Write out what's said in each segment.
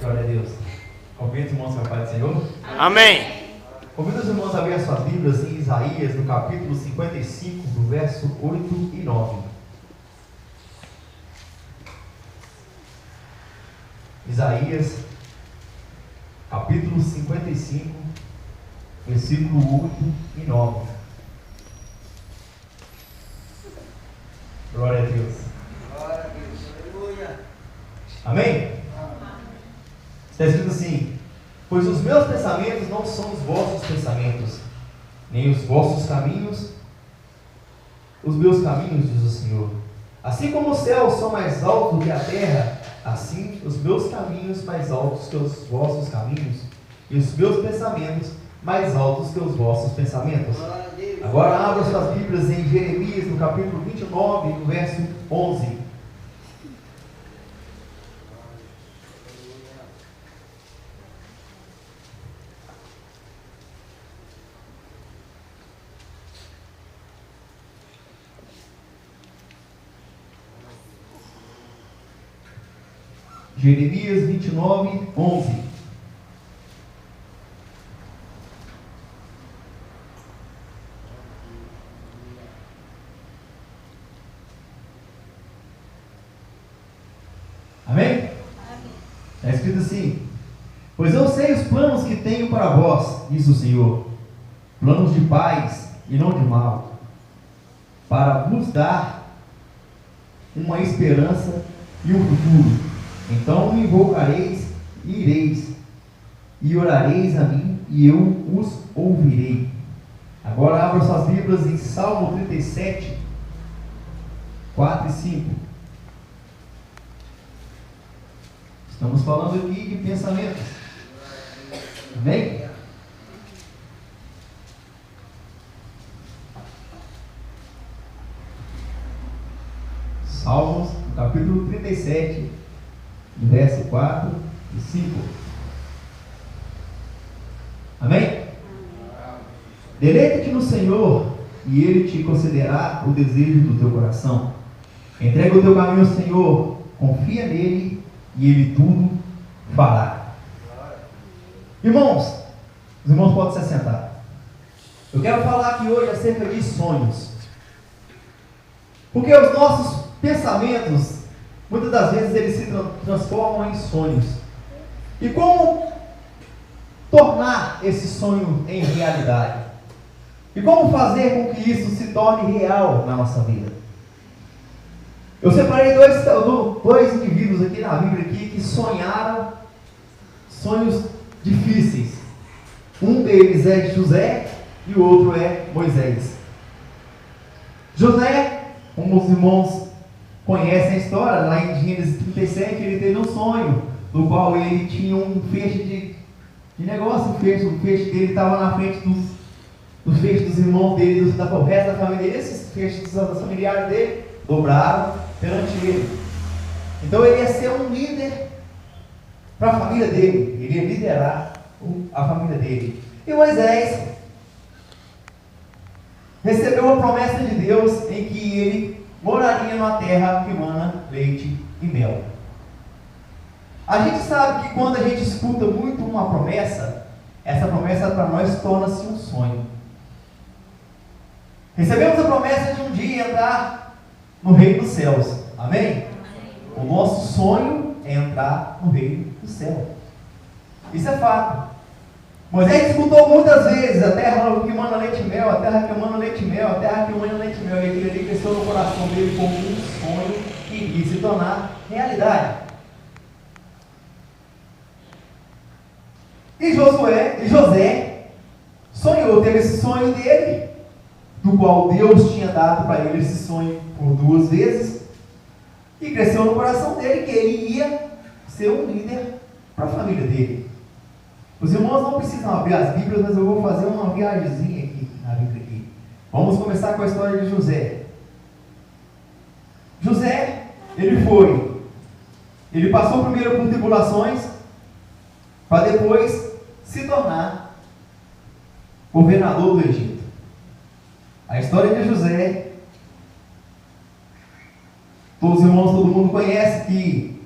Glória a Deus. Convido os irmãos para a paz do Senhor. Amém. Convido os irmãos a abrir as suas Bíblias em Isaías, no capítulo 55, do verso 8 e 9. Isaías, capítulo 55, versículo 8 e 9. Glória a Deus. Glória a Deus. Aleluia. Amém? Está escrito assim: pois os meus pensamentos não são os vossos pensamentos, nem os vossos caminhos, os meus caminhos, diz o Senhor. Assim como os céus são mais altos do que a terra, assim os meus caminhos mais altos que os vossos caminhos, e os meus pensamentos mais altos que os vossos pensamentos. Agora abra suas Bíblias em Jeremias, no capítulo 29, no verso 11. Jeremias 29, 11. Amém? Está escrito assim: pois eu sei os planos que tenho para vós, diz o Senhor, planos de paz e não de mal, para vos dar uma esperança e um futuro. Então me invocareis e ireis, e orareis a mim, e eu os ouvirei. Agora abra suas Bíblias em Salmo 37, 4 e 5. Estamos falando aqui de pensamentos. Amém? Salmos, capítulo 37, verso 4 e 5. Amém? Deleita-te no Senhor, e Ele te concederá o desejo do teu coração. Entrega o teu caminho ao Senhor, confia nele, e Ele tudo fará. Irmãos, os irmãos podem se assentar. Eu quero falar aqui hoje acerca de sonhos. Porque os nossos pensamentos, muitas das vezes, eles se transformam em sonhos. E como tornar esse sonho em realidade? E como fazer com que isso se torne real na nossa vida? Eu separei dois indivíduos aqui na Bíblia aqui, que sonharam sonhos difíceis. Um deles é José e o outro é Moisés. José, como os irmãos conhecem a história, lá em Gênesis 37, ele teve um sonho, no qual ele tinha um feixe de negócio, o feixe dele estava na frente dos feixes dos irmãos dele, do resto da família dele. Esses feixes dos familiares dele dobraram perante ele. Então ele ia ser um líder para a família dele, ele ia liderar a família dele. E Moisés recebeu a promessa de Deus em que ele moraria numa terra que mana leite e mel. A gente sabe que quando a gente escuta muito uma promessa, essa promessa para nós torna-se um sonho. Recebemos a promessa de um dia entrar no reino dos céus. Amém? O nosso sonho é entrar no reino do céu. Isso é fato. Moisés escutou muitas vezes: a terra que mana leite e mel, a terra que mana leite e mel, a terra que mana leite e mel. E aquilo ali cresceu no coração dele como um sonho que iria se tornar realidade. E José sonhou, teve esse sonho dele, do qual Deus tinha dado para ele esse sonho por 2 vezes, e cresceu no coração dele que ele ia ser um líder para a família dele. Os irmãos não precisam abrir as Bíblias, mas eu vou fazer uma viagemzinha aqui na Bíblia aqui. Vamos começar com a história de José. José, ele passou primeiro por tribulações, para depois se tornar governador do Egito. A história de José, todos os irmãos, todo mundo conhece, que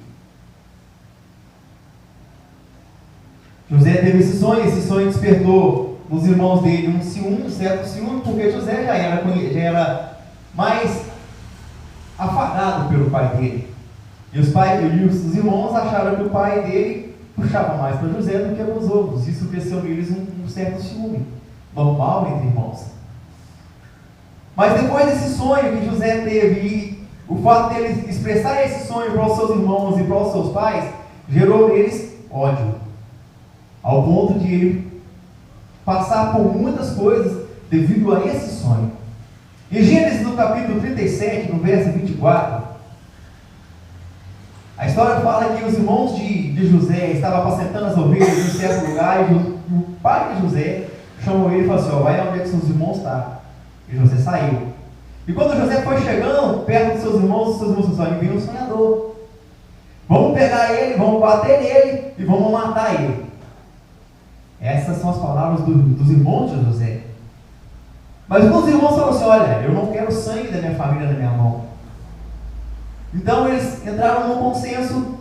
José teve esse sonho despertou nos irmãos dele um certo ciúme, porque José já era mais afagado pelo pai dele. E os irmãos acharam que o pai dele puxava mais para José do que para os outros. Isso cresceu neles um certo ciúme, normal entre irmãos. Mas depois desse sonho que José teve, e o fato dele expressar esse sonho para os seus irmãos e para os seus pais, gerou neles ódio, ao ponto de ele passar por muitas coisas devido a esse sonho. Em Gênesis, no capítulo 37, no verso 24, a história fala que os irmãos de José estavam apacentando as ovelhas em certo lugar, e o pai de José chamou ele e falou assim: vai onde é que seus irmãos estão. E José saiu. E quando José foi chegando perto dos seus irmãos disseram: vem um sonhador. Vamos pegar ele, vamos bater nele e vamos matar ele. Essas são as palavras dos irmãos de José. Mas os irmãos falaram assim: olha, eu não quero sangue da minha família na minha mão. Então eles entraram num consenso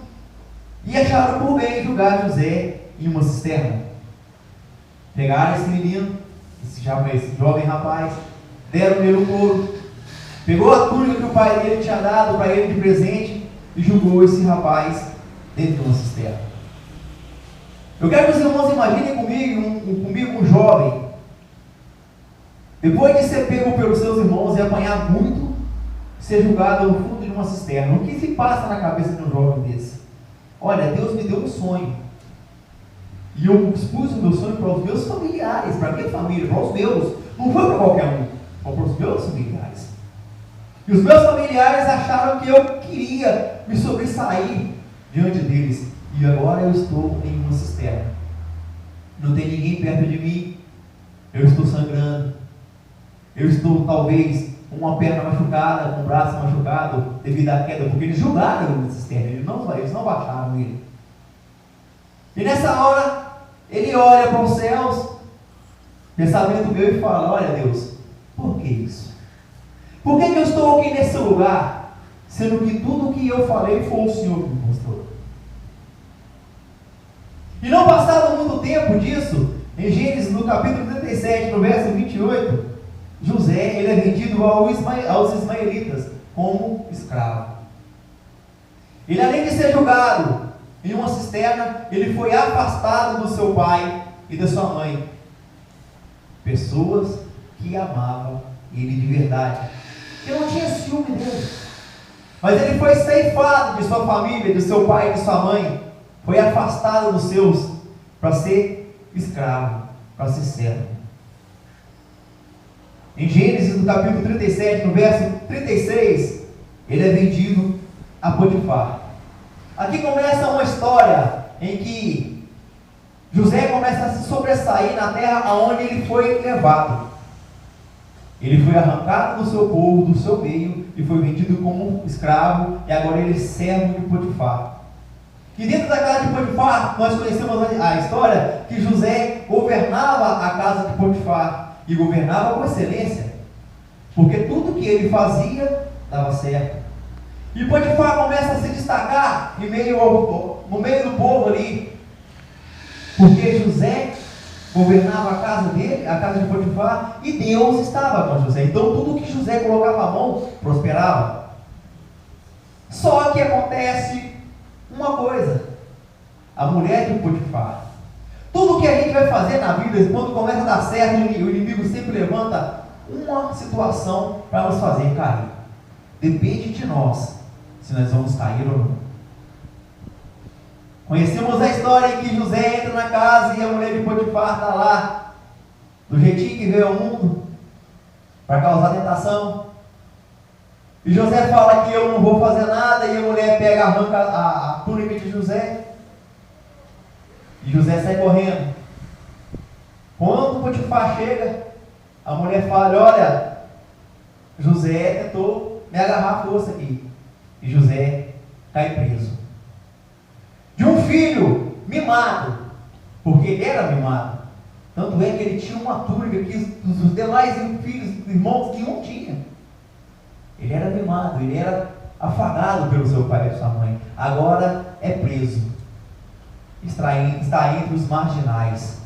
e acharam por bem julgar José em uma cisterna. Pegaram esse menino, esse jovem rapaz, deram nele o couro, pegou a túnica que o pai dele tinha dado para ele de presente e julgou esse rapaz dentro de uma cisterna. Eu quero que os irmãos imaginem comigo um jovem, depois de ser pego pelos seus irmãos e apanhar muito, ser julgado no fundo de uma cisterna. O que se passa na cabeça de um jovem desse? Olha, Deus me deu um sonho, e eu expus o meu sonho para os meus familiares, para a minha família, para os meus. Não foi para qualquer um, foi para os meus familiares. E os meus familiares acharam que eu queria me sobressair diante deles. E agora eu estou em uma cisterna. Não tem ninguém perto de mim. Eu estou sangrando. Eu estou talvez com uma perna machucada, com o braço machucado devido à queda, porque eles julgaram ele na cisterna. Eles não baixaram ele. E nessa hora, ele olha para os céus, pensamento meu, e fala: olha, Deus, por que isso? Por que eu estou aqui nesse lugar, sendo que tudo o que eu falei foi o Senhor que me mostrou? E não passado muito tempo disso, em Gênesis, no capítulo 37, no verso 28, José, ele é vendido aos ismaelitas como escravo. Ele, além de ser julgado em uma cisterna, ele foi afastado do seu pai e da sua mãe. Pessoas que amavam ele de verdade, que não tinha ciúme dele. Mas ele foi ceifado de sua família, de seu pai e de sua mãe. Foi afastado dos seus para ser escravo, para ser servo. Em Gênesis, no capítulo 37, no verso 36, ele é vendido a Potifar. Aqui começa uma história em que José começa a se sobressair na terra aonde ele foi levado. Ele foi arrancado do seu povo, do seu meio, e foi vendido como escravo, e agora ele é servo de Potifar. E dentro da casa de Potifar, nós conhecemos a história que José governava a casa de Potifar, e governava com excelência, porque tudo que ele fazia dava certo. E Potifar começa a se destacar no meio do povo ali, porque José governava a casa dele, a casa de Potifar, e Deus estava com José. Então tudo que José colocava a mão prosperava. Só que acontece uma coisa: a mulher de Potifar. Tudo que a gente vai fazer na vida, quando começa a dar certo, o inimigo sempre levanta uma situação para nos fazer cair. Depende de nós se nós vamos cair ou não. Conhecemos a história em que José entra na casa e a mulher de Potifar está lá, do jeitinho que veio ao mundo, para causar tentação. E José fala que eu não vou fazer nada, e a mulher pega, arranca a túnica de José, e José sai correndo. Quando Potifar chega, a mulher fala: olha, José tentou me agarrar à força aqui. E José cai preso. De um filho mimado, porque ele era mimado. Tanto é que ele tinha uma túnica que os demais filhos, irmãos, que não tinham. Ele era mimado, ele era afagado pelo seu pai e sua mãe. Agora é preso. está entre os marginais.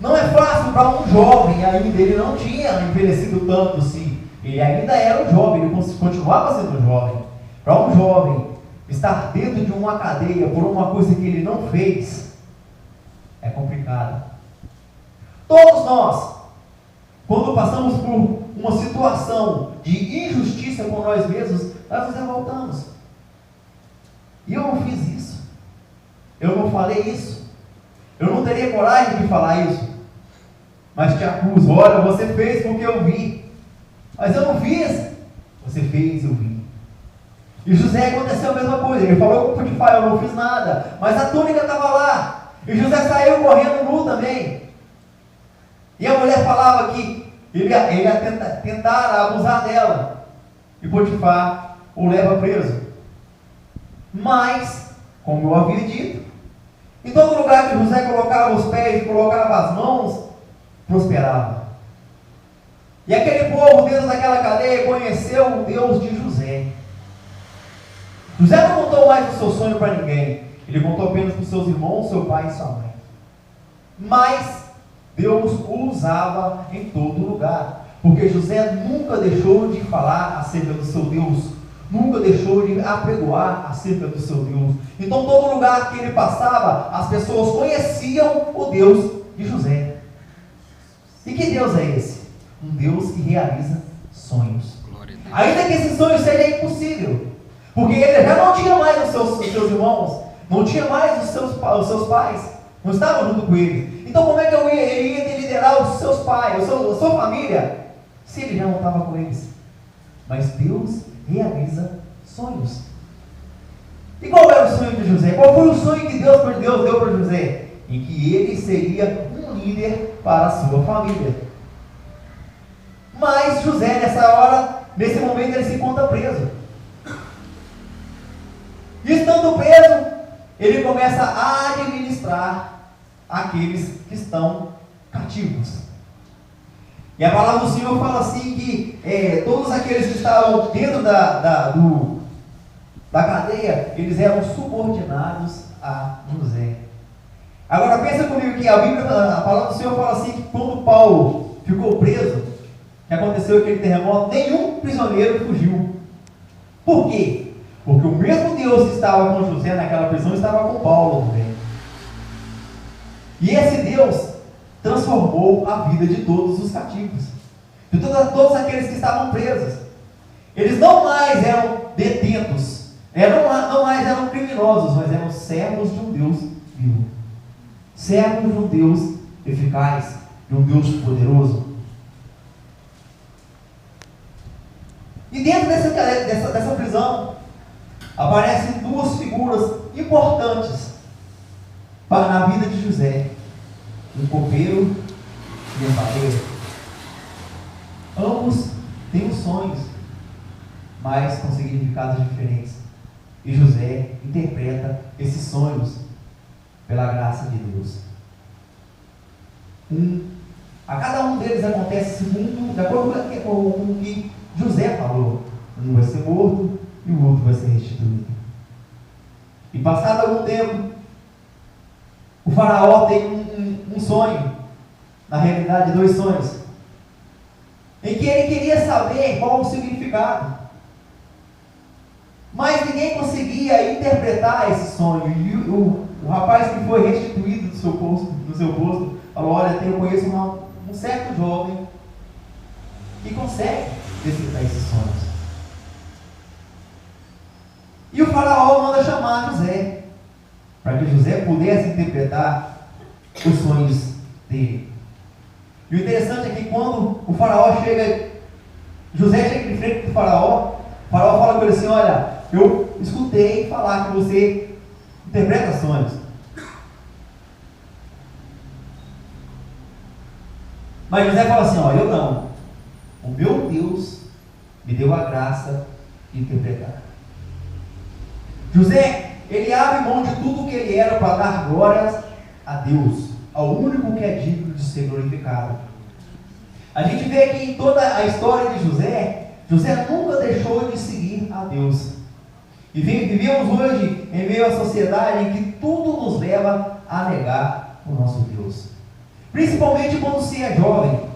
Não é fácil para um jovem, ainda ele não tinha envelhecido tanto assim, ele ainda era um jovem, ele continuava sendo um jovem. Para um jovem estar dentro de uma cadeia por uma coisa que ele não fez, é complicado. Todos nós, quando passamos por uma situação de injustiça com nós mesmos, nós nos revoltamos. E eu não fiz isso. Eu não falei isso. Eu não teria coragem de falar isso. Mas te acuso, olha, você fez porque eu vi. Mas eu não fiz. Você fez, eu vi. E José aconteceu a mesma coisa. Ele falou com Potifar, eu não fiz nada. Mas a túnica estava lá. E José saiu correndo nu também. E a mulher falava que ele ia tentar abusar dela. E Potifar o leva preso. Mas, como eu havia dito, em todo lugar que José colocava os pés e colocava as mãos, prosperava. E aquele povo dentro daquela cadeia conheceu o Deus de José. José não contou mais o seu sonho para ninguém. Ele contou apenas para os seus irmãos, seu pai e sua mãe. Mas Deus o usava em todo lugar. Porque José nunca deixou de falar acerca do seu Deus. Nunca deixou de apregoar acerca do seu Deus. Então todo lugar que ele passava, as pessoas conheciam o Deus de José. E que Deus é esse? Um Deus que realiza sonhos. Ainda que esse sonho seja impossível. Porque ele já não tinha mais os seus irmãos, não tinha mais os seus pais, não estavam junto com ele. Então como é que ele ia liderar os seus pais, a sua família, se ele já não estava com eles? Mas Deus realiza sonhos. E qual era o sonho de José? Qual foi o sonho que Deus deu para José? Em que ele seria um líder para a sua família. Mas José, nesse momento, ele se encontra preso. E estando preso, ele começa a administrar aqueles que estão cativos. E a palavra do Senhor fala assim que todos aqueles que estavam dentro da cadeia, eles eram subordinados a José. Agora pensa comigo que a palavra do Senhor fala assim que quando Paulo ficou preso, que aconteceu aquele terremoto, nenhum prisioneiro fugiu. Por quê? Porque o mesmo Deus que estava com José naquela prisão estava com Paulo também. E esse Deus transformou a vida de todos os cativos, de todos aqueles que estavam presos. Eles não mais eram detentos, não mais eram criminosos, mas eram servos de um Deus vivo, servos de um Deus eficaz, de um Deus poderoso. E dentro dessa prisão aparecem duas figuras importantes na vida de José: um copeiro e um padeiro. Ambos têm sonhos, mas com significados diferentes. E José interpreta esses sonhos pela graça de Deus. A cada um deles acontece segundo, de acordo com o que José falou. Um vai ser morto e o outro vai ser restituído. E passado algum tempo, o faraó tem um sonho, na realidade 2 sonhos, em que ele queria saber qual o significado, mas ninguém conseguia interpretar esse sonho. E o rapaz que foi restituído do seu posto falou: olha, eu conheço um certo jovem que consegue decifrar esses sonhos. E o faraó manda chamar José, para que José pudesse interpretar os sonhos dele. E o interessante é que quando o faraó chega, José chega de frente para o faraó fala com ele assim: olha, eu escutei falar que você interpreta sonhos. Mas José fala assim: ó, eu não. O meu Deus me deu a graça de interpretar. José, ele abre mão de tudo que ele era para dar glórias a Deus, ao único que é digno de ser glorificado. A gente vê que em toda a história de José, José nunca deixou de seguir a Deus. E vivemos hoje em meio à sociedade em que tudo nos leva a negar o nosso Deus. Principalmente quando se é jovem.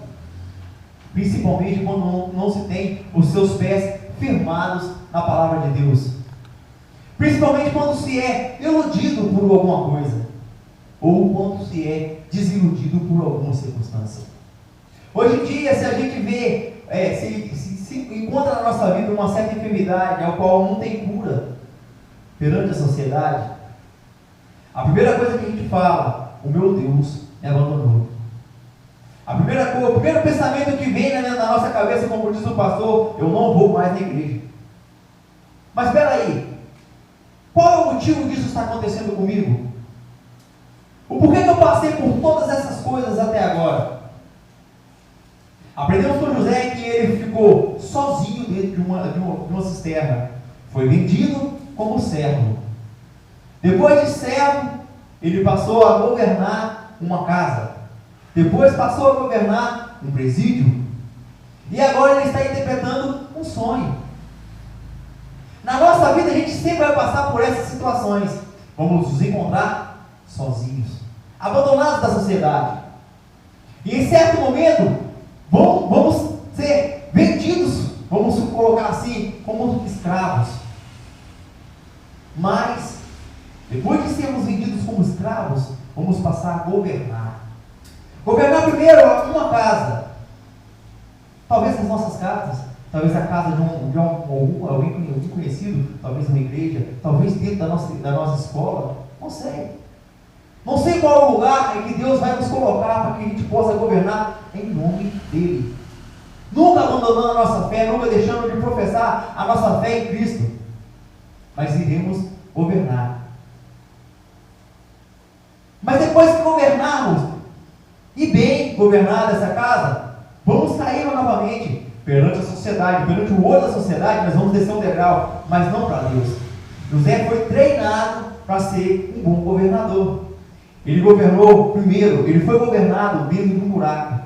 Principalmente quando não se tem os seus pés firmados na palavra de Deus. Principalmente quando se é iludido por alguma coisa. Ou quando se é desiludido por alguma circunstância. Hoje em dia, se a gente vê, se encontra na nossa vida uma certa enfermidade, ao qual não tem cura perante a sociedade, a primeira coisa que a gente fala, o meu Deus me abandonou. O primeiro pensamento que vem na nossa cabeça, como diz o pastor, eu não vou mais na igreja. Mas espera aí, qual é o motivo disso estar acontecendo comigo? O porquê que eu passei por todas essas coisas até agora? Aprendemos com José que ele ficou sozinho dentro de uma cisterna. Foi vendido como servo. Depois de servo, ele passou a governar uma casa. Depois passou a governar um presídio. E agora ele está interpretando um sonho. Na nossa vida a gente sempre vai passar por essas situações. Vamos nos encontrar sozinhos, abandonados da sociedade. E em certo momento, vamos ser vendidos, vamos colocar assim, como escravos. Mas, depois de sermos vendidos como escravos, vamos passar a governar. Governar primeiro uma casa. Talvez as nossas casas, talvez a casa de alguém conhecido, talvez uma igreja, talvez dentro da nossa escola, não sei. Não sei qual é o lugar em que Deus vai nos colocar para que a gente possa governar em nome dEle. Nunca abandonando a nossa fé, nunca deixando de professar a nossa fé em Cristo. Mas iremos governar. Mas depois que governarmos, e bem governada essa casa, vamos cair novamente perante a sociedade, perante o olho da sociedade, nós vamos descer um degrau, mas não para Deus. José foi treinado para ser um bom governador. Ele governou primeiro, ele foi governado dentro de um buraco,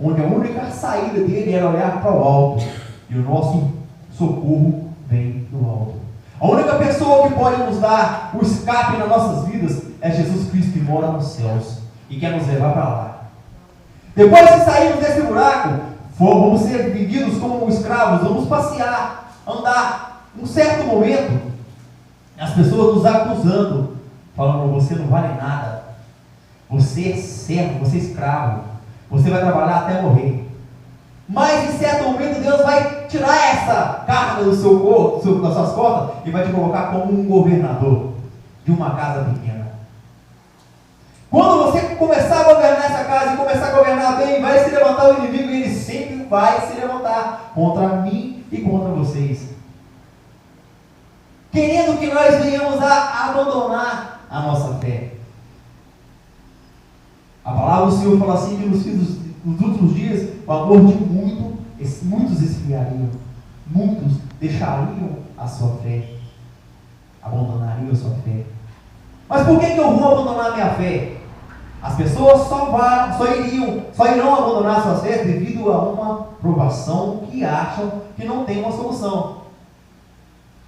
onde a única saída dele era olhar para o alto, e o nosso socorro vem do alto. A única pessoa que pode nos dar o escape nas nossas vidas é Jesus Cristo, que mora nos céus e quer nos levar para lá. Depois que sairmos desse buraco, vamos ser vendidos como escravos, vamos passear, andar. Um certo momento, as pessoas nos acusando, falando: você não vale nada. Você é servo, você é escravo, você vai trabalhar até morrer. Mas em certo momento Deus vai tirar essa carga do seu corpo, das suas costas, e vai te colocar como um governador de uma casa pequena. Quando você começar a governar essa casa e começar a governar bem, vai se levantar o inimigo, e ele sempre vai se levantar contra mim e contra vocês, querendo que nós venhamos a abandonar a nossa fé. A palavra do Senhor fala assim, que nos últimos dias, o amor de muitos esfriariam, muitos deixariam a sua fé, abandonariam a sua fé. Mas por que eu vou abandonar a minha fé? As pessoas só irão abandonar suas fés devido a uma provação que acham que não tem uma solução.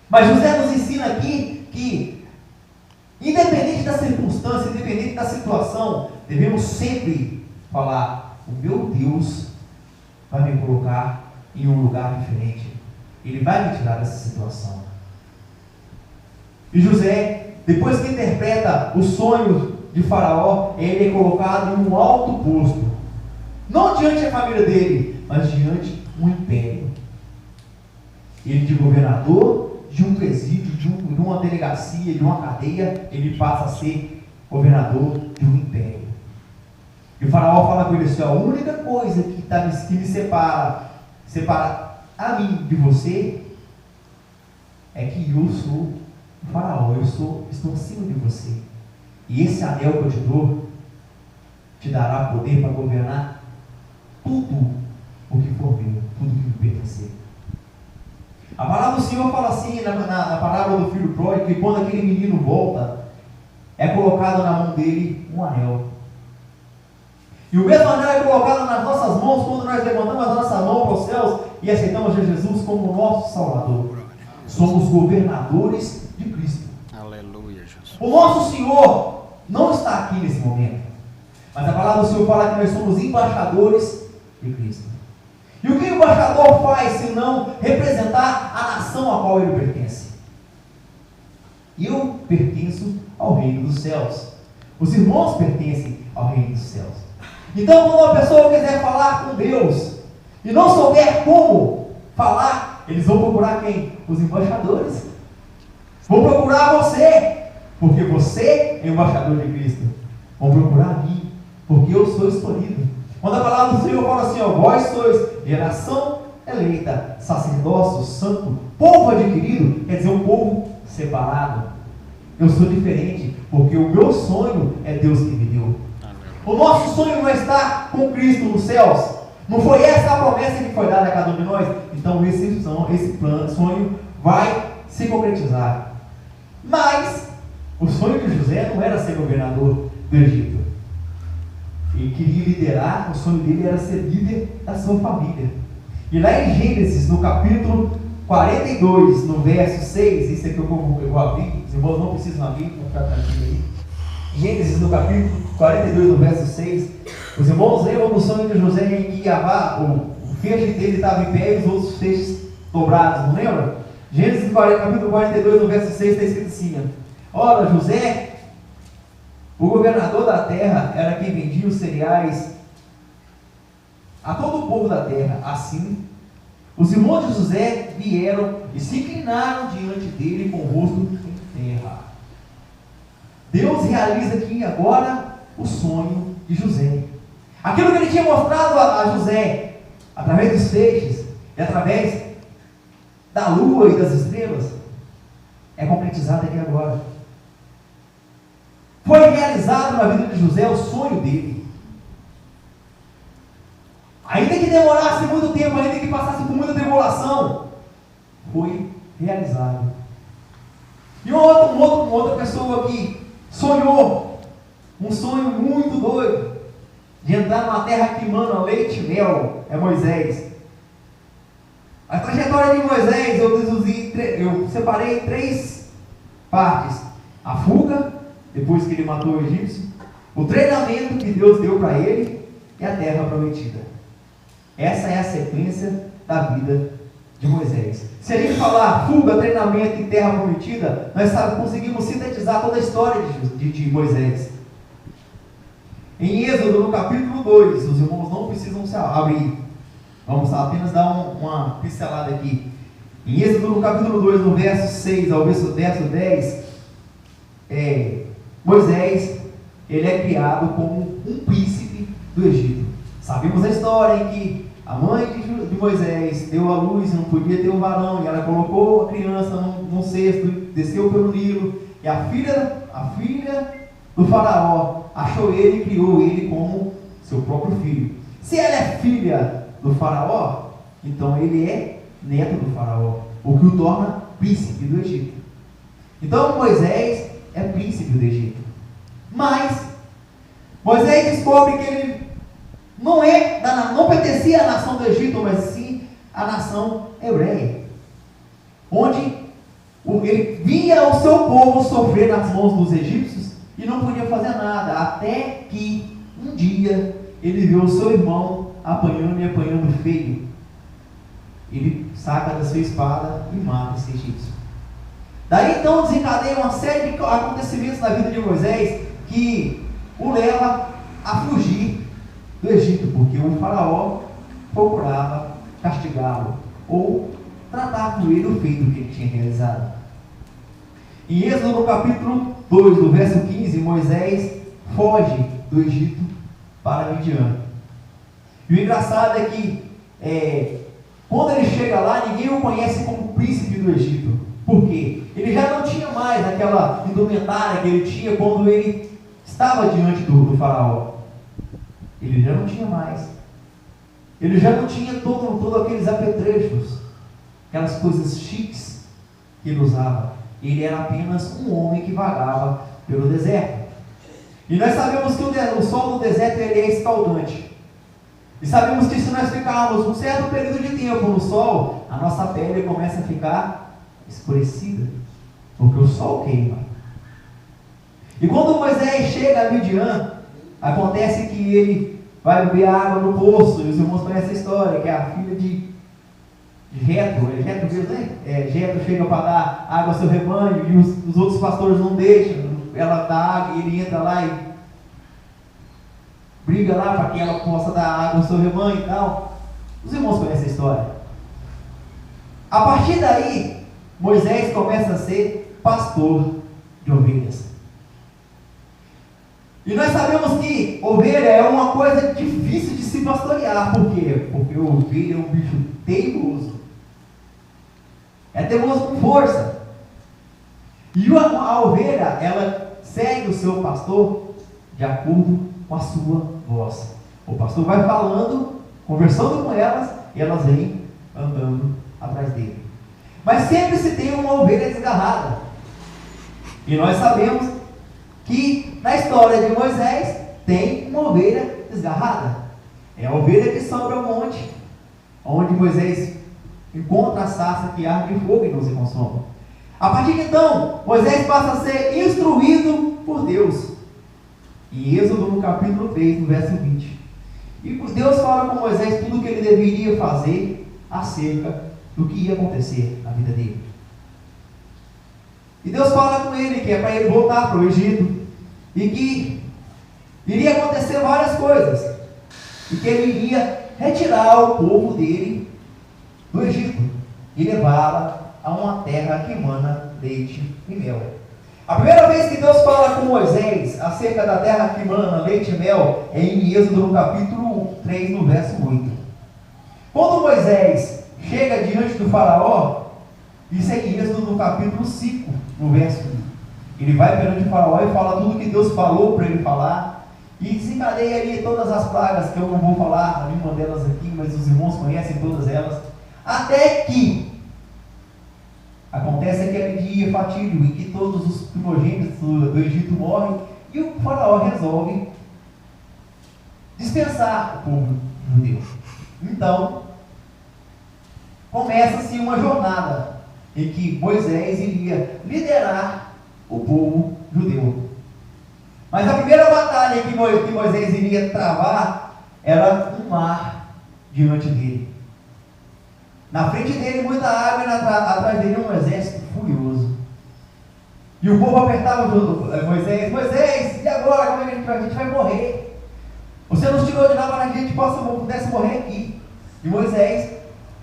Mas José nos ensina aqui que, independente da circunstância, independente da situação, devemos sempre falar: o meu Deus vai me colocar em um lugar diferente. Ele vai me tirar dessa situação. E José, depois que interpreta os sonhos de Faraó, ele é colocado em um alto posto. Não diante da família dele, mas diante de um império. Ele, de governador de um presídio, de uma delegacia, de uma cadeia, ele passa a ser governador de um império. E o Faraó fala com ele assim: a única coisa que me separa a mim de você, é que eu sou o Faraó, estou acima de você. E esse anel que eu te dou, te dará poder para governar tudo o que for meu, tudo que me pertencer. A palavra do Senhor fala assim, na parábola do filho pródigo, que quando aquele menino volta, é colocado na mão dele um anel. E o mesmo anel é colocado nas nossas mãos quando nós levantamos a nossa mão para os céus e aceitamos a Jesus como nosso Salvador. Somos governadores de Cristo. Aleluia, Jesus. O nosso Senhor não está aqui nesse momento, mas a palavra do Senhor fala que nós somos embaixadores de Cristo. E o que o embaixador faz se não representar a nação a qual ele pertence? Eu pertenço ao reino dos céus. Os irmãos pertencem ao reino dos céus. Então, quando uma pessoa quiser falar com Deus e não souber como falar, eles vão procurar quem? Os embaixadores. Vão procurar você, porque você é embaixador de Cristo. Vão procurar a mim, porque eu sou escolhido. Quando a palavra do Senhor fala assim, ó, vós sois geração eleita, sacerdócio santo, povo adquirido, quer dizer, um povo separado. Eu sou diferente, porque o meu sonho é Deus que me deu. O nosso sonho não está com Cristo nos céus. Não foi essa a promessa que foi dada a cada um de nós. Então esse sonho vai se concretizar. Mas o sonho de José não era ser governador do Egito. Ele queria liderar, o sonho dele era ser líder da sua família. E lá em Gênesis, no capítulo 42, no verso 6, isso aqui eu vou abrir, os irmãos não precisam abrir, vão ficar tranquilos aí. Gênesis, no capítulo 42, no verso 6, os irmãos lembram do sonho de José em que o feixe dele estava em pé e os outros feixes dobrados, não lembra? Gênesis, capítulo 42, no verso 6, está escrito assim: ora, José, o governador da terra, era quem vendia os cereais a todo o povo da terra. Assim, os irmãos de José vieram e se inclinaram diante dele com o rosto em terra. Deus realiza aqui agora o sonho de José. Aquilo que ele tinha mostrado a José, através dos feixes e através da lua e das estrelas, é concretizado aqui agora. Foi realizado na vida de José o sonho dele. Ainda que demorasse muito tempo, ainda que passasse por muita tribulação, foi realizado. E uma outra pessoa que sonhou um sonho muito doido de entrar numa terra que mana leite e mel, é Moisés. A trajetória de Moisés eu separei em 3 partes: a fuga, depois que ele matou o egípcio, o treinamento que Deus deu para ele e a terra prometida. Essa é a sequência da vida de Moisés. Se a gente falar fuga, treinamento e terra prometida, nós conseguimos sintetizar toda a história de Moisés. Em Êxodo, no capítulo 2, os irmãos não precisam se abrir, vamos apenas dar uma pincelada aqui. Em Êxodo, no capítulo 2, no verso 6 ao verso 10, Moisés, ele é criado como um príncipe do Egito. Sabemos a história em que a mãe de Moisés deu à luz, não podia ter um varão, e ela colocou a criança num cesto, desceu pelo Nilo, e a filha do faraó achou ele e criou ele como seu próprio filho. Se ela é filha do faraó, então ele é neto do faraó, o que o torna príncipe do Egito. Então Moisés é príncipe do Egito. Mas Moisés descobre que ele não pertencia à nação do Egito, mas sim à nação hebreia, onde ele via o seu povo sofrer nas mãos dos egípcios e não podia fazer nada, até que um dia ele viu o seu irmão apanhando feio. Ele saca da sua espada e mata esse egípcio. Daí então desencadeia uma série de acontecimentos na vida de Moisés que o leva a fugir do Egito, porque o faraó procurava castigá-lo ou tratar com ele o feito que ele tinha realizado. Em Êxodo, no capítulo 2, do verso 15, Moisés foge do Egito para Midian. E o engraçado é que quando ele chega lá, ninguém o conhece como príncipe do Egito. Por quê? Ele já não tinha mais aquela indumentária que ele tinha quando ele estava diante do faraó. Ele já não tinha mais. Ele já não tinha todos aqueles apetrechos, aquelas coisas chiques que ele usava. Ele era apenas um homem que vagava pelo deserto. E nós sabemos que o sol do deserto ele é escaldante. E sabemos que se nós ficarmos um certo período de tempo no sol, a nossa pele começa a ficar escurecida. porque o sol queima. E quando Moisés chega a Midian, acontece que ele vai beber água no poço, e os irmãos conhecem essa história, que é a filha de Jetro, Jetro chega para dar água ao seu rebanho, e os outros pastores não deixam ela dar água, e ele entra lá e briga lá para que ela possa dar água ao seu rebanho e tal. Os irmãos conhecem a história. A partir daí, Moisés começa a ser pastor de ovelhas. E nós sabemos que ovelha é uma coisa difícil de se pastorear. Por quê? Porque a ovelha é um bicho teimoso. É teimoso com força. E a ovelha, ela segue o seu pastor de acordo com a sua voz. O pastor vai falando, conversando com elas, e elas vêm andando atrás dele. Mas sempre se tem uma ovelha desgarrada. E nós sabemos que na história de Moisés tem uma ovelha desgarrada. É a ovelha que sobe ao monte, onde Moisés encontra a sarça que arde de fogo e não se consome. A partir de então, Moisés passa a ser instruído por Deus. Em Êxodo, no capítulo 3, no verso 20. E Deus fala com Moisés tudo o que ele deveria fazer acerca do que ia acontecer na vida dele. E Deus fala com ele que é para ele voltar para o Egito, e que iria acontecer várias coisas, e que ele iria retirar o povo dele do Egito e levá-la a uma terra que emana leite e mel. A primeira vez que Deus fala com Moisés acerca da terra que emana leite e mel é em Êxodo, no capítulo 3, no verso 8. Quando Moisés chega diante do faraó, isso é em Êxodo, no capítulo 5, no verso 1. Ele vai perante o faraó e fala tudo que Deus falou para ele falar, e desencadeia ali todas as pragas, que eu não vou falar nenhuma delas aqui, mas os irmãos conhecem todas elas, até que acontece aquele dia fatídico em que todos os primogênitos do Egito morrem, e o faraó resolve dispensar o povo judeu. Então, começa-se uma jornada em que Moisés iria liderar o povo judeu. Mas a primeira batalha que Moisés iria travar era um mar diante dele. Na frente dele muita água, e atrás dele um exército furioso. E o povo apertava Moisés: Moisés, e agora? Como é que a gente vai morrer? Você nos tirou de lá para que a gente pudesse morrer aqui. E Moisés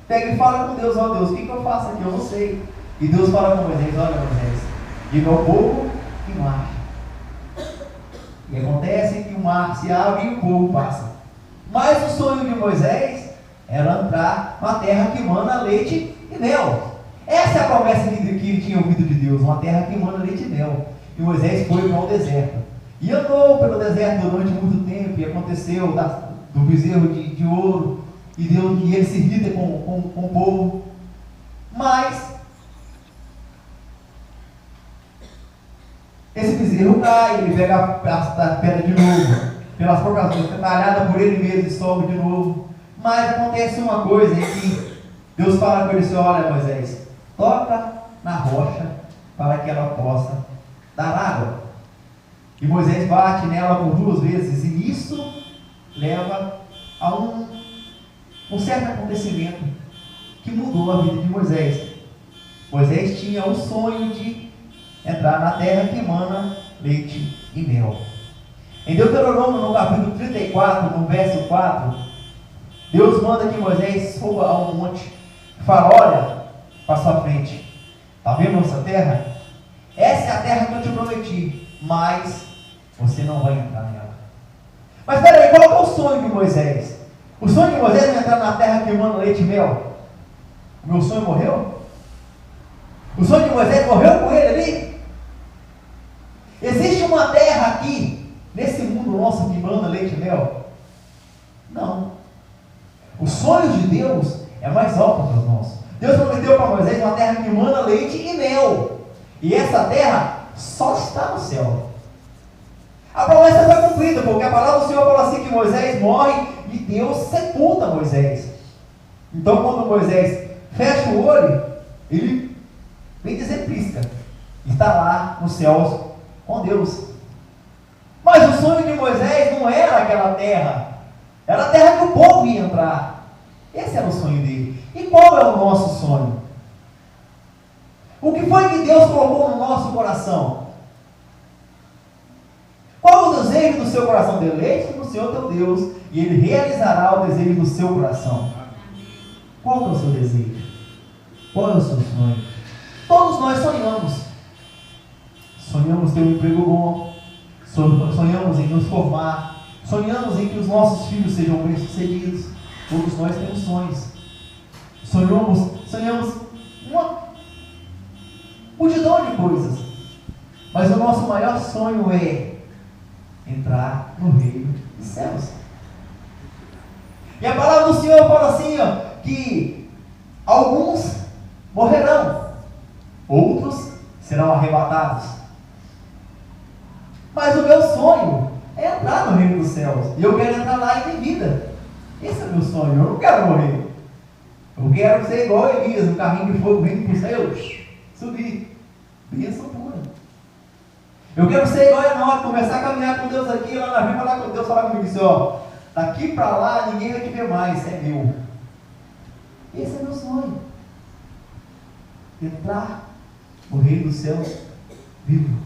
pega e fala com Deus: ó Deus, o que eu faço aqui? Eu não sei. E Deus fala com Moisés: olha Moisés, diga ao povo que marche. E acontece que o mar se abre e o povo passa. Mas o sonho de Moisés era entrar na terra que emana leite e mel. Essa é a promessa que ele tinha ouvido de Deus, uma terra que emana leite e mel. E Moisés foi para o deserto. E andou pelo deserto durante muito tempo, e aconteceu do bezerro de ouro, e ele se irrita com o povo. Mas esse bezerro cai, ele pega a pedra de novo, pelas próprias mãos, talhada por ele mesmo e sobe de novo. Mas acontece uma coisa em que Deus fala com ele assim: olha Moisés, toca na rocha para que ela possa dar água. E Moisés bate nela por 2 vezes, e isso leva a um certo acontecimento que mudou a vida de Moisés. Moisés tinha o sonho de entrar na terra que emana leite e mel. Em Deuteronômio, no capítulo 34, no verso 4, Deus manda que Moisés suba a um monte e fala: olha para sua frente, está vendo essa terra? Essa é a terra que eu te prometi, mas você não vai entrar nela. Mas peraí, qual é o sonho de Moisés? O sonho de Moisés é entrar na terra que emana leite e mel. O meu sonho morreu? O sonho de Moisés morreu com ele ali? Existe uma terra aqui, nesse mundo nosso, que emana leite e mel? Não. O sonho de Deus é mais alto que os nossos. Deus prometeu para Moisés uma terra que emana leite e mel. E essa terra só está no céu. A promessa foi cumprida, porque a palavra do Senhor fala assim que Moisés morre e Deus sepulta Moisés. Então quando Moisés fecha o olho, ele, bem dizer, pisca. estar lá nos céus com Deus. Mas o sonho de Moisés não era aquela terra, era a terra que o povo ia entrar. Esse era o sonho dele. E qual é o nosso sonho? O que foi que Deus colocou no nosso coração? Qual é o desejo do seu coração? Deleite no Senhor teu Deus, e Ele realizará o desejo do seu coração. Qual é o seu desejo? Qual é o seu sonho? Todos nós sonhamos. Sonhamos ter um emprego bom, sonhamos em nos formar, sonhamos em que os nossos filhos sejam bem-sucedidos. Todos nós temos sonhos. Sonhamos uma multidão de coisas. Mas o nosso maior sonho é entrar no reino dos céus. E a palavra do Senhor fala assim, que alguns morrerão, outros serão arrebatados. Mas o meu sonho é entrar no reino dos céus. E eu quero entrar lá e ter vida. Esse é o meu sonho. Eu não quero morrer. Eu quero ser igual a Elias, um carrinho de fogo vindo para o céu, subir. Bênção pura. Eu quero ser igual a Enoque, começar a caminhar com Deus aqui, lá na frente, falar com Deus, falar comigo assim, daqui para lá ninguém vai te ver mais, é meu. Esse é meu sonho. Entrar no reino dos céus vivo.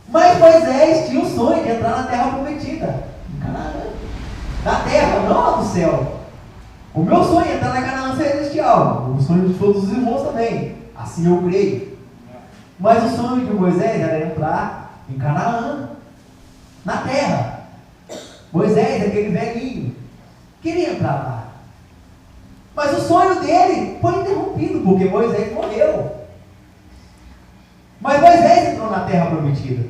Mas Moisés tinha o sonho de entrar na terra prometida, em Canaã. Na terra, não no céu. O meu sonho é entrar na Canaã celestial. O sonho de todos os irmãos também. Assim eu creio. Mas o sonho de Moisés era entrar em Canaã, na terra. Moisés, aquele velhinho, queria entrar lá. Mas o sonho dele foi interrompido, porque Moisés morreu. Mas Moisés entrou na terra prometida,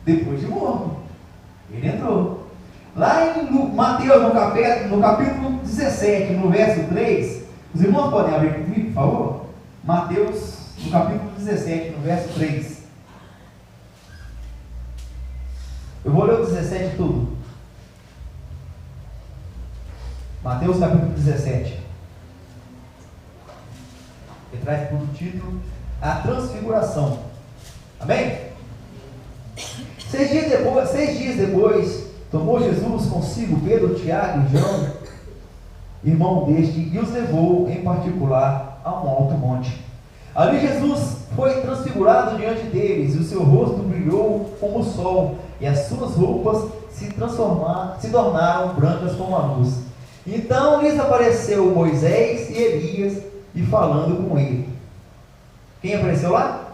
depois de morto. Ele entrou. Lá em Mateus, no capítulo 17, no verso 3, os irmãos podem abrir comigo, por favor? Mateus, no capítulo 17, no verso 3. Eu vou ler o 17 tudo. Mateus capítulo 17. Ele traz por título a transfiguração. Amém? 6 dias depois, tomou Jesus consigo Pedro, Tiago e João, irmão deste, e os levou em particular a um alto monte. Ali Jesus foi transfigurado diante deles, e o seu rosto brilhou como o sol, e as suas roupas se tornaram brancas como a luz. Então lhes apareceu Moisés e Elias, e falando com ele. Quem apareceu lá?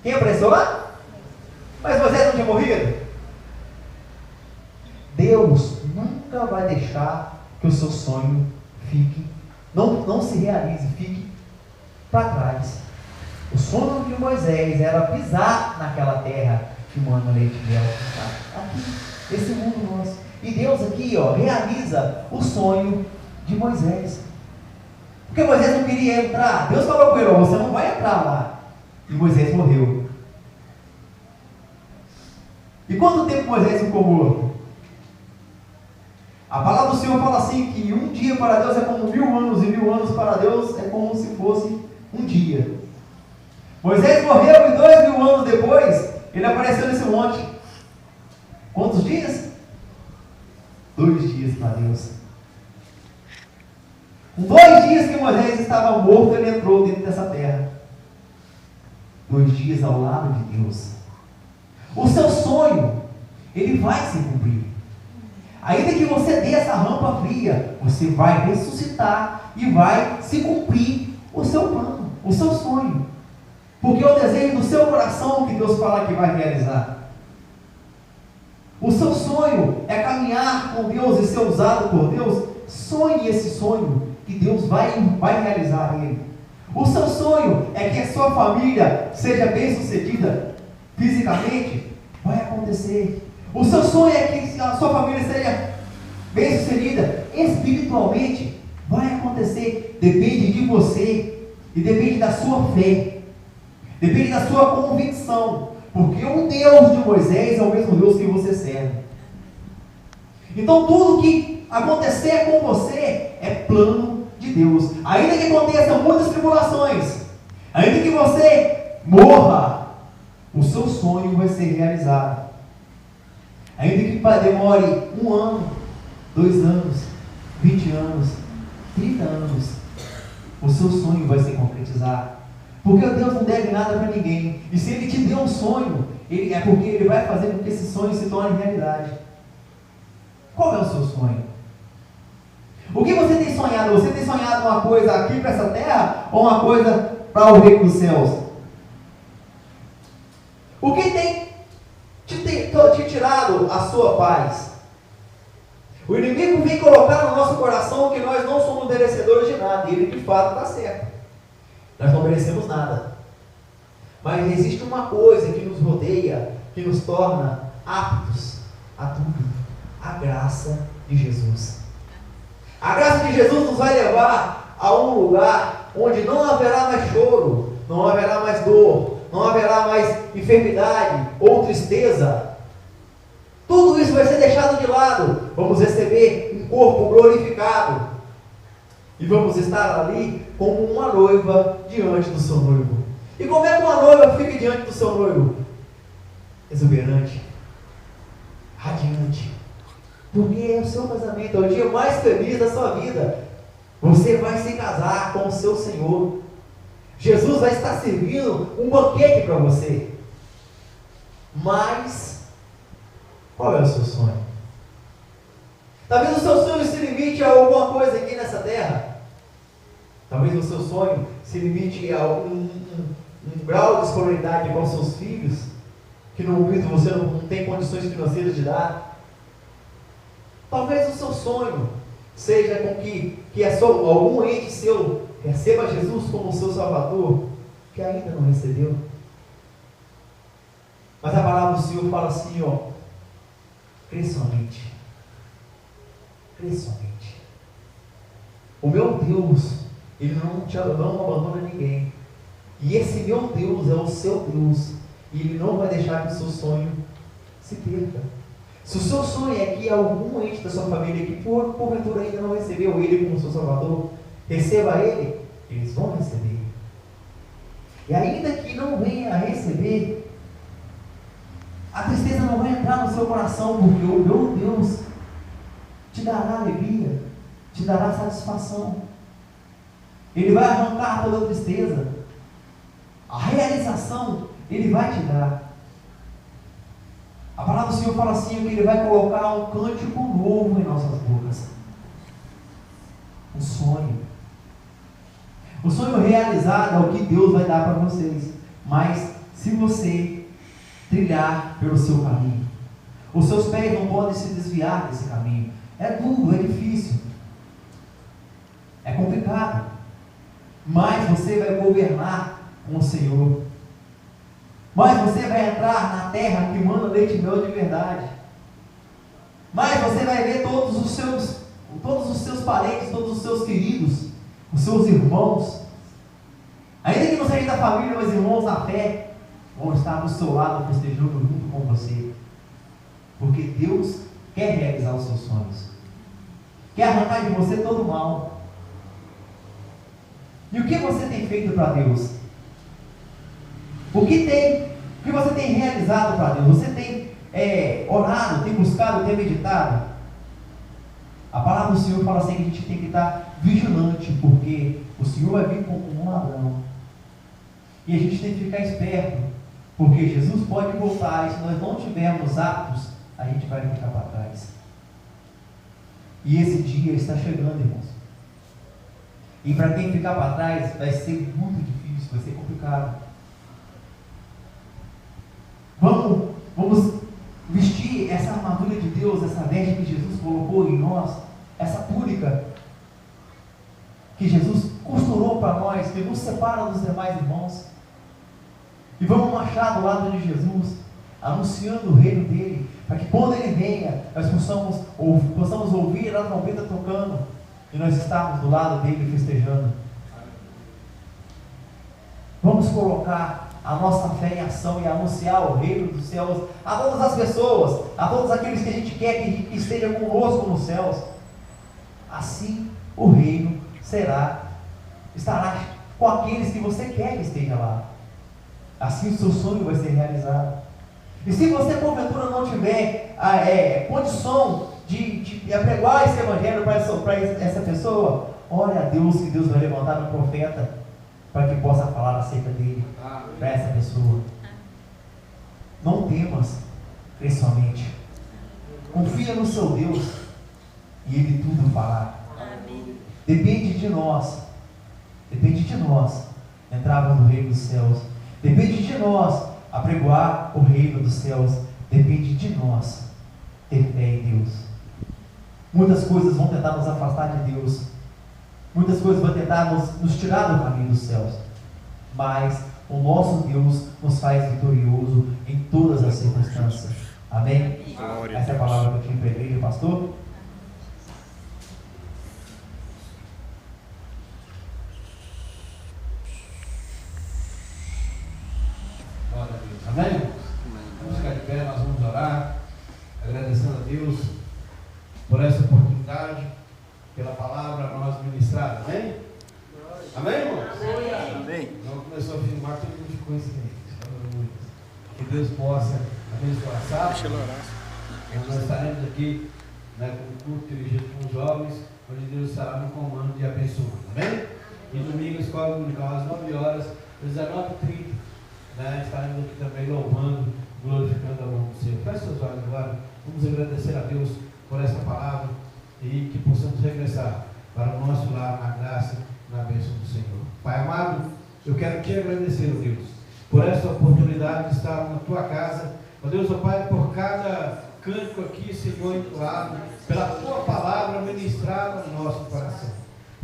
Quem apareceu lá? Mas Moisés não tinha morrido? Deus nunca vai deixar que o seu sonho fique, não se realize, fique para trás. O sonho de Moisés era pisar naquela terra que mana leite e mel. Aqui, esse mundo nosso. E Deus aqui, realiza o sonho de Moisés. Porque Moisés não queria entrar. Deus falou com ele, você não vai entrar lá. E Moisés morreu. E quanto tempo Moisés ficou morto? A palavra do Senhor fala assim, que um dia para Deus é como 1000 anos, e 1000 anos para Deus é como se fosse um dia. Moisés morreu e 2000 anos depois, ele apareceu nesse monte. Quantos dias? 2 dias para Deus. Com 2 dias que Moisés estava morto, ele entrou dentro dessa terra. 2 dias ao lado de Deus. O seu sonho, ele vai se cumprir. Ainda que você dê essa rampa fria, você vai ressuscitar e vai se cumprir o seu plano, o seu sonho. Porque é o desejo do seu coração que Deus fala que vai realizar. O seu sonho é caminhar com Deus e ser usado por Deus. Sonhe esse sonho que Deus vai realizar ele. O seu sonho é que a sua família seja bem sucedida fisicamente, vai acontecer. O seu sonho é que a sua família seja bem sucedida espiritualmente, vai acontecer. Depende de você e depende da sua fé, depende da sua convicção, porque o Deus de Moisés é o mesmo Deus que você serve. Então tudo que acontecer com você é plano de de Deus, ainda que aconteçam muitas tribulações, ainda que você morra, o seu sonho vai ser realizado. Ainda que demore 1 ano, 2 anos, 20 anos, 30 anos, o seu sonho vai se concretizar. Porque Deus não deve nada para ninguém. E se Ele te deu um sonho, é porque Ele vai fazer com que esse sonho se torne realidade. Qual é o seu sonho? O que você tem sonhado? Você tem sonhado uma coisa aqui para essa terra ou uma coisa para o reino dos céus? O que tem te tirado a sua paz? O inimigo vem colocar no nosso coração que nós não somos merecedores de nada, e ele de fato está certo. Nós não merecemos nada. Mas existe uma coisa que nos rodeia, que nos torna aptos a tudo: a graça de Jesus. A graça de Jesus nos vai levar a um lugar onde não haverá mais choro, não haverá mais dor, não haverá mais enfermidade ou tristeza. Tudo isso vai ser deixado de lado. Vamos receber um corpo glorificado. E vamos estar ali como uma noiva diante do seu noivo. E como é que uma noiva fica diante do seu noivo? Exuberante, radiante. Porque é o seu casamento, é o dia mais feliz da sua vida. Você vai se casar com o seu Senhor. Jesus vai estar servindo um banquete para você. Mas qual é o seu sonho? Talvez o seu sonho se limite a alguma coisa aqui nessa terra. Talvez o seu sonho se limite a um grau de escolaridade com os seus filhos, que no momento você não tem condições financeiras de dar. Talvez o seu sonho seja com que algum ente seu receba Jesus como seu Salvador, que ainda não recebeu. Mas a palavra do Senhor fala assim, crê somente. Crê somente. O meu Deus, Ele não abandona ninguém. E esse meu Deus é o seu Deus. E Ele não vai deixar que o seu sonho se perca. Se o seu sonho é que algum ente da sua família que porventura ainda não recebeu Ele como seu Salvador, receba Ele, eles vão receber. E ainda que não venha a receber, a tristeza não vai entrar no seu coração, porque o meu Deus te dará alegria, te dará satisfação. Ele vai arrancar toda a tristeza. A realização Ele vai te dar. A palavra do Senhor fala assim, que Ele vai colocar um cântico novo em nossas bocas. Um sonho. O sonho realizado é o que Deus vai dar para vocês. Mas se você trilhar pelo seu caminho, os seus pés não podem se desviar desse caminho. É duro, é difícil, é complicado, mas você vai governar com o Senhor. Mas você vai entrar na terra que manda leite e mel de verdade. Mas você vai ver todos os seus parentes, todos os seus queridos, os seus irmãos, ainda que não seja da família, mas irmãos na fé, vão estar do seu lado festejando junto com você. Porque Deus quer realizar os seus sonhos. Quer arrancar de você todo o mal. E o que você tem feito para Deus? O que você tem realizado para Deus? Você tem orado, tem buscado, tem meditado? A palavra do Senhor fala assim que a gente tem que estar vigilante, porque o Senhor vai vir como um ladrão. E a gente tem que ficar esperto, porque Jesus pode voltar, e se nós não tivermos aptos, a gente vai ficar para trás. E esse dia está chegando, irmãos. E para quem ficar para trás, vai ser muito difícil, vai ser complicado. Vamos vestir essa armadura de Deus, essa veste que Jesus colocou em nós, essa túnica que Jesus costurou para nós, que nos separa dos demais irmãos. E vamos marchar do lado de Jesus, anunciando o reino dele, para que quando ele venha, nós possamos ouvir a trombeta tocando, e nós estarmos do lado dele festejando. Vamos colocar a nossa fé em ação e anunciar o reino dos céus a todas as pessoas, a todos aqueles que a gente quer que esteja conosco nos céus. Assim o reino estará com aqueles que você quer que esteja lá. Assim o seu sonho vai ser realizado. E se você porventura não tiver condição de apregoar esse evangelho para essa pessoa, ore a Deus, que Deus vai levantar um profeta para que possa falar acerca dele para essa pessoa. Não temas, crê somente. Confia no seu Deus e Ele tudo fará. Depende de nós entrar no reino dos céus. Depende de nós apregoar o reino dos céus. Depende de nós ter fé em Deus. Muitas coisas vão tentar nos afastar de Deus. Muitas coisas vão tentar nos tirar do caminho dos céus. Mas o nosso Deus nos faz vitorioso em todas as circunstâncias. Amém? Essa é a palavra que eu tinha para a igreja, pastor. Glória a Deus. Amém? Vamos ficar de pé, nós vamos orar, agradecendo a Deus por essa oportunidade, pela palavra a nós ministrada. Amém? Amém, irmãos? Amém. Não começou a filmar, todo mundo ficou em silêncio. Que Deus possa abençoar a sábado. Nós estaremos aqui, né, com o culto dirigido com os jovens, onde Deus estará no comando de abençoar. Amém? E domingo, a escola dominical às 9 horas, às 19h30. Né, estaremos aqui também louvando, glorificando ao nome do Senhor. Feche seus olhos agora. Vamos agradecer a Deus por esta palavra e que possamos regressar para o nosso lar na graça, na bênção do Senhor. Pai amado, eu quero te agradecer, ó Deus, por esta oportunidade de estar na tua casa. Ó Deus, ó Pai, por cada cântico aqui, Senhor, entoado, pela tua palavra ministrada no nosso coração.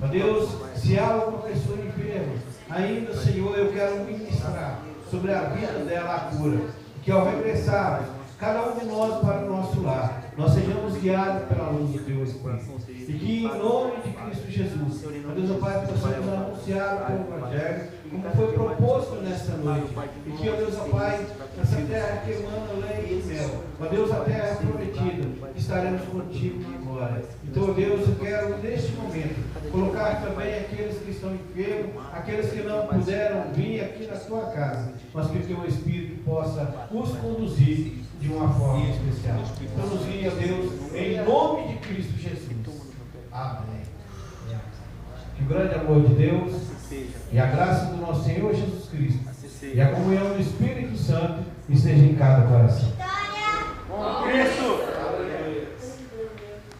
Ó Deus, se há alguma pessoa enferma, ainda, Senhor, eu quero ministrar sobre a vida dela a cura. Que ao regressar, cada um de nós para o nosso lar, nós sejamos guiados pela luz do teu Espírito. E que em nome de Cristo Jesus, ó Deus, ó Pai, possamos anunciar o teu Evangelho, como foi proposto nesta noite. E que, ó Deus, ó Pai, essa terra que emana leite e mel, ó Deus, a terra prometida, estaremos contigo na glória. Então, ó Deus, eu quero neste momento colocar também aqueles que estão enfermos, aqueles que não puderam vir aqui na tua casa, mas que o teu Espírito possa os conduzir de uma forma especial. Então nos guia, Deus, em nome de Cristo Jesus. Amém. Que o grande amor de Deus e a graça do nosso Senhor Jesus Cristo e a comunhão do Espírito Santo esteja em cada coração.